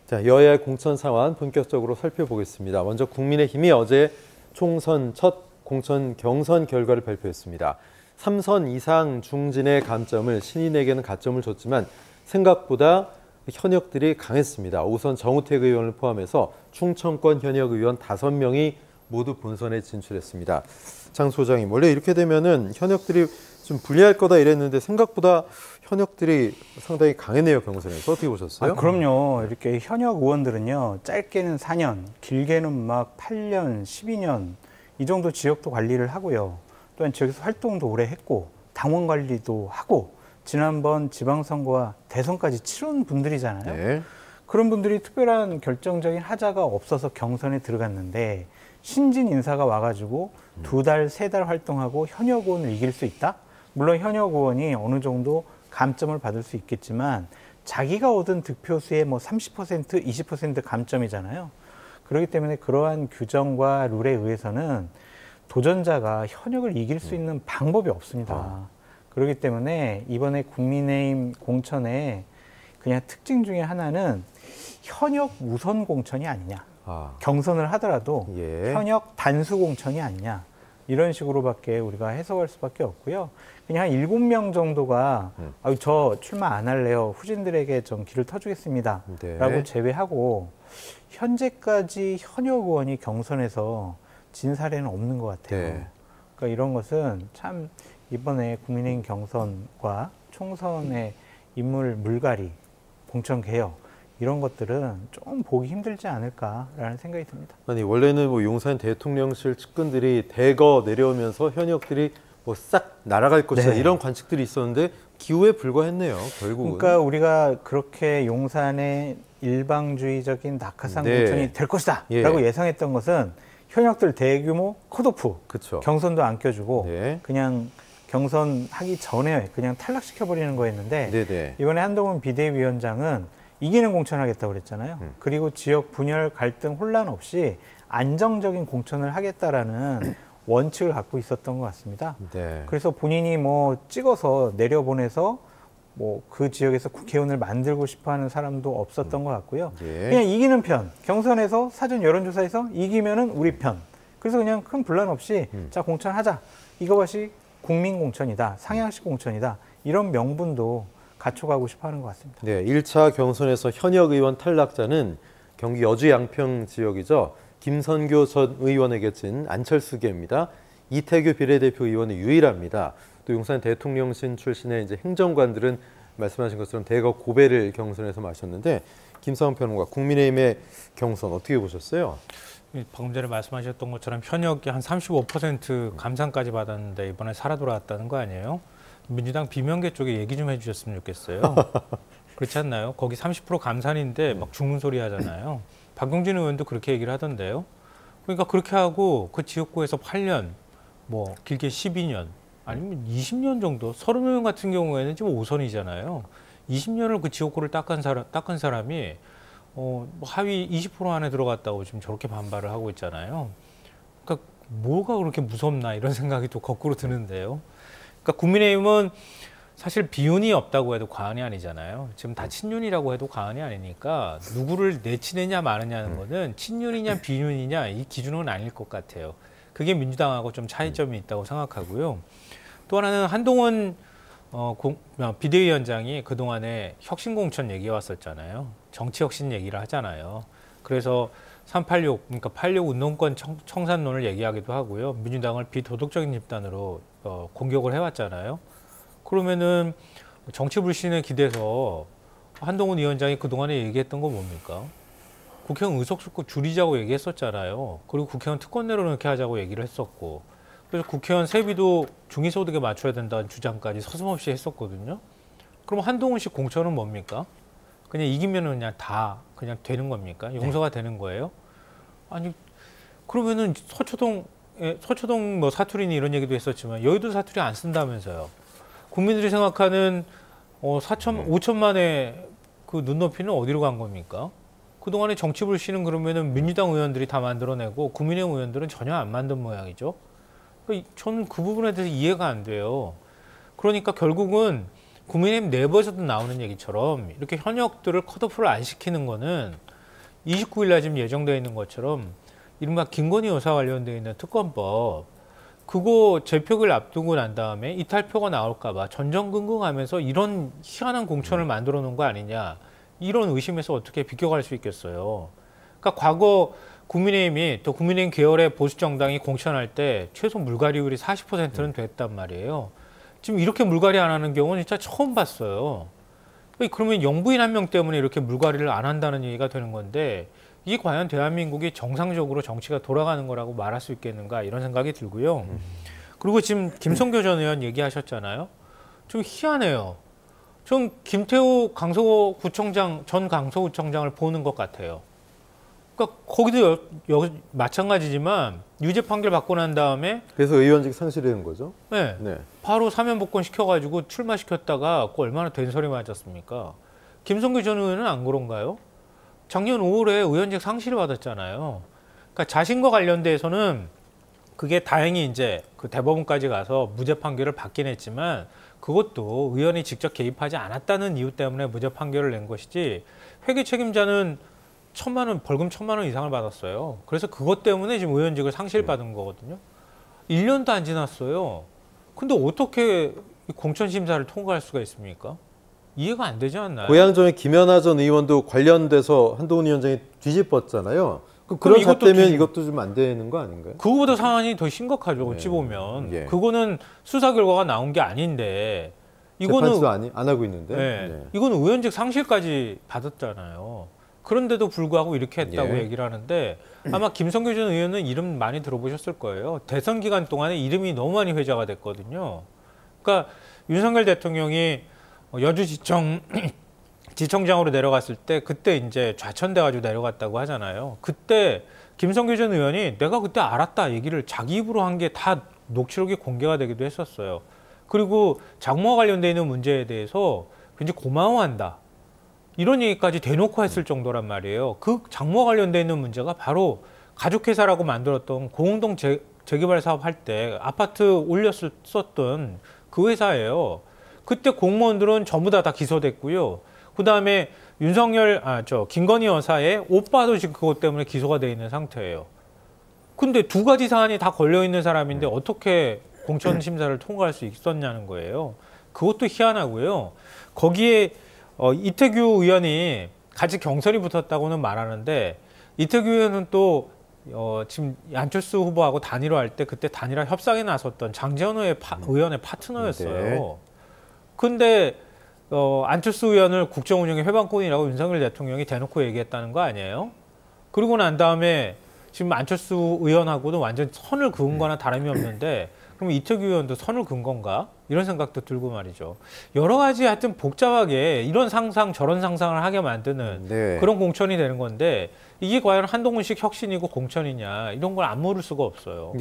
자, 여야의 공천 상황 본격적으로 살펴보겠습니다. 먼저 국민의힘이 어제 총선 첫 공천 경선 결과를 발표했습니다. 3선 이상 중진의 감점을 신인에게는 가점을 줬지만 생각보다 현역들이 강했습니다. 우선 정우택 의원을 포함해서 충청권 현역 의원 5명이 모두 본선에 진출했습니다. 장 소장님, 원래 이렇게 되면은 현역들이 좀 불리할 거다 이랬는데 생각보다 현역들이 상당히 강했네요, 경선에서. 어떻게 보셨어요? 그럼요. 이렇게 현역 의원들은요, 짧게는 4년, 길게는 막 8년, 12년 이 정도 지역도 관리를 하고요. 또한 지역에서 활동도 오래 했고 당원 관리도 하고 지난번 지방선거와 대선까지 치른 분들이잖아요. 네. 그런 분들이 특별한 결정적인 하자가 없어서 경선에 들어갔는데 신진 인사가 와가지고 2달, 3달 활동하고 현역 의원을 이길 수 있다? 물론 현역 의원이 어느 정도 감점을 받을 수 있겠지만 자기가 얻은 득표수의 뭐 30%, 20% 감점이잖아요. 그렇기 때문에 그러한 규정과 룰에 의해서는 도전자가 현역을 이길 수 있는 방법이 없습니다. 그렇기 때문에 이번에 국민의힘 공천의 그냥 특징 중에 하나는 현역 우선 공천이 아니냐. 경선을 하더라도 현역 단수 공천이 아니냐. 이런 식으로밖에 우리가 해석할 수밖에 없고요. 그냥 한 7명 정도가 저 출마 안 할래요. 후진들에게 좀 길을 터주겠습니다. 라고 제외하고 현재까지 현역 의원이 경선에서 진 사례는 없는 것 같아요. 그러니까 이런 것은 참 이번에 국민의힘 경선과 총선의 인물 물갈이, 공천 개혁 이런 것들은 좀 보기 힘들지 않을까라는 생각이 듭니다. 아니 원래는 뭐 용산 대통령실 측근들이 대거 내려오면서 현역들이 뭐 싹 날아갈 것이다 이런 관측들이 있었는데 기후에 불과했네요. 결국은. 그러니까 우리가 그렇게 용산의 일방주의적인 낙하산 공천이 될 것이다라고 예상했던 것은 현역들 대규모 컷오프, 경선도 안 껴주고 그냥 경선하기 전에 그냥 탈락시켜버리는 거였는데 이번에 한동훈 비대위원장은 이기는 공천하겠다고 그랬잖아요. 그리고 지역 분열, 갈등, 혼란 없이 안정적인 공천을 하겠다라는 원칙을 갖고 있었던 것 같습니다. 그래서 본인이 뭐 찍어서 내려보내서 뭐 그 지역에서 국회의원을 만들고 싶어하는 사람도 없었던 것 같고요. 그냥 이기는 편, 경선에서 사전 여론조사에서 이기면은 우리 편. 그래서 그냥 큰 분란 없이 자 공천하자. 이것이 국민 공천이다, 상향식 공천이다. 이런 명분도 갖춰가고 싶어하는 것 같습니다. 1차 경선에서 현역 의원 탈락자는 경기 여주 양평 지역이죠. 김선교 전 의원에게 진 안철수계입니다. 이태규 비례대표 의원이 유일합니다. 또 용산 대통령실 출신의 이제 행정관들은 말씀하신 것처럼 대거 고배를 경선에서 마셨는데 김상훈 평론가, 국민의힘의 경선 어떻게 보셨어요? 방금 전에 말씀하셨던 것처럼 현역이 한 35% 감상까지 받았는데 이번에 살아 돌아왔다는 거 아니에요? 민주당 비명계 쪽에 얘기 좀 해주셨으면 좋겠어요. 그렇지 않나요? 거기 30% 감산인데 막 죽는 소리 하잖아요. 박용진 의원도 그렇게 얘기를 하던데요. 그러니까 그렇게 하고 그 지역구에서 8년, 뭐 길게 12년, 아니면 20년 정도, 서른 의원 같은 경우에는 지금 5선이잖아요. 20년을 그 지역구를 닦은 사람이 하위 20% 안에 들어갔다고 지금 저렇게 반발을 하고 있잖아요. 그러니까 뭐가 그렇게 무섭나 이런 생각이 또 거꾸로 드는데요. 그러니까 국민의힘은 사실 비윤이 없다고 해도 과언이 아니잖아요. 지금 다 친윤이라고 해도 과언이 아니니까 누구를 내치느냐 마느냐는 거는 친윤이냐 비윤이냐 이 기준은 아닐 것 같아요. 그게 민주당하고 좀 차이점이 있다고 생각하고요. 또 하나는 한동훈 비대위원장이 그동안에 혁신공천 얘기해 왔었잖아요. 정치혁신 얘기를 하잖아요. 그래서 386, 그러니까 86 운동권 청산론을 얘기하기도 하고요. 민주당을 비도덕적인 집단으로 공격을 해왔잖아요. 그러면은 정치 불신에 기대서 한동훈 위원장이 그동안에 얘기했던 건 뭡니까? 국회의원 의석수 줄이자고 얘기했었잖아요. 그리고 국회의원 특권 내려놓게 하자고 얘기를 했었고, 그래서 국회의원 세비도 중위소득에 맞춰야 된다는 주장까지 서슴없이 했었거든요. 그럼 한동훈식 공천은 뭡니까? 그냥 이기면은 그냥 다 그냥 되는 겁니까? 용서가 되는 거예요? 아니, 그러면은 서초동 뭐 사투리니 이런 얘기도 했었지만 여의도 사투리 안 쓴다면서요. 국민들이 생각하는 5천만의 그 눈높이는 어디로 간 겁니까? 그동안에 정치 불신은 그러면은 민주당 의원들이 다 만들어내고 국민의힘 의원들은 전혀 안 만든 모양이죠. 그러니까 저는 그 부분에 대해서 이해가 안 돼요. 그러니까 결국은 국민의힘 내부에서도 나오는 얘기처럼 이렇게 현역들을 컷오프를 안 시키는 거는 29일 날 지금 예정되어 있는 것처럼 이른바 김건희 여사 관련되어 있는 특검법 그거 재표를 앞두고 난 다음에 이탈표가 나올까 봐 전전긍긍하면서 이런 희한한 공천을 만들어 놓은 거 아니냐 이런 의심에서 어떻게 비껴갈 수 있겠어요. 그러니까 과거 국민의힘이 또 국민의힘 계열의 보수 정당이 공천할 때 최소 물갈이율이 40%는 됐단 말이에요. 지금 이렇게 물갈이 안 하는 경우는 진짜 처음 봤어요. 그러면 영부인 한 명 때문에 이렇게 물갈이를 안 한다는 얘기가 되는 건데 이게 과연 대한민국이 정상적으로 정치가 돌아가는 거라고 말할 수 있겠는가 이런 생각이 들고요. 그리고 지금 김성교 전 의원 얘기하셨잖아요. 좀 희한해요. 좀 김태우 강서구청장 전 강서구청장을 보는 것 같아요. 그러니까 거기도 마찬가지지만 유죄 판결 받고 난 다음에 그래서 의원직 상실된 거죠? 네, 네. 바로 사면 복권 시켜가지고 출마시켰다가 그 얼마나 된소리 맞았습니까? 김성규 전 의원은 안 그런가요? 작년 5월에 의원직 상실을 받았잖아요. 그러니까 자신과 관련돼서는 그게 다행히 이제 그 대법원까지 가서 무죄 판결을 받긴 했지만 그것도 의원이 직접 개입하지 않았다는 이유 때문에 무죄 판결을 낸 것이지 회계 책임자는 벌금 1,000만 원 이상을 받았어요. 그래서 그것 때문에 지금 의원직을 상실받은 거거든요. 1년도 안 지났어요. 근데 어떻게 공천심사를 통과할 수가 있습니까? 이해가 안 되지 않나요? 고양정의 김연아 전 의원도 관련돼서 한동훈 위원장이 뒤집었잖아요. 그런 그럼 이것도 잣대면 이것도 좀 안 되는 거 아닌가요? 그거보다 사안이 더 심각하죠. 어찌 보면. 예. 그거는 수사 결과가 나온 게 아닌데 이거는 재판도 안 하고 있는데. 네, 네. 이거는 의원직 상실까지 받았잖아요. 그런데도 불구하고 이렇게 했다고 예. 얘기를 하는데 아마 김성교 전 의원은 이름 많이 들어보셨을 거예요. 대선 기간 동안에 이름이 너무 많이 회자가 됐거든요. 그러니까 윤석열 대통령이 여주지청 지청장으로 내려갔을 때 그때 이제 좌천돼가지고 내려갔다고 하잖아요. 그때 김성교 전 의원이 내가 그때 알았다 얘기를 자기 입으로 한 게 다 녹취록이 공개가 되기도 했었어요. 그리고 장모와 관련돼 있는 문제에 대해서 굉장히 고마워한다. 이런 얘기까지 대놓고 했을 정도란 말이에요. 그 장모와 관련돼 있는 문제가 바로 가족회사라고 만들었던 공동 재개발 사업 할 때 아파트 올렸었던 그 회사예요. 그때 공무원들은 전부 다 기소됐고요. 그 다음에 김건희 여사의 오빠도 지금 그것 때문에 기소가 돼 있는 상태예요. 근데 두 가지 사안이 다 걸려 있는 사람인데 어떻게 공천 심사를 통과할 수 있었냐는 거예요. 그것도 희한하고요. 거기에 이태규 의원이 같이 경선이 붙었다고는 말하는데 이태규 의원은 또 지금 안철수 후보하고 단일화 할 때 그때 단일화 협상에 나섰던 장제원 의원의 파트너였어요. 네. 근데 안철수 의원을 국정운영의 회방꾼이라고 윤석열 대통령이 대놓고 얘기했다는 거 아니에요? 그러고 난 다음에 지금 안철수 의원하고도 완전 선을 그은 거나 다름이 없는데 그럼 이태규 의원도 선을 그은 건가? 이런 생각도 들고 말이죠. 여러 가지 하여튼 복잡하게 이런 상상 저런 상상을 하게 만드는 네. 그런 공천이 되는 건데 이게 과연 한동훈식 혁신이고 공천이냐 이런 걸 안 모를 수가 없어요.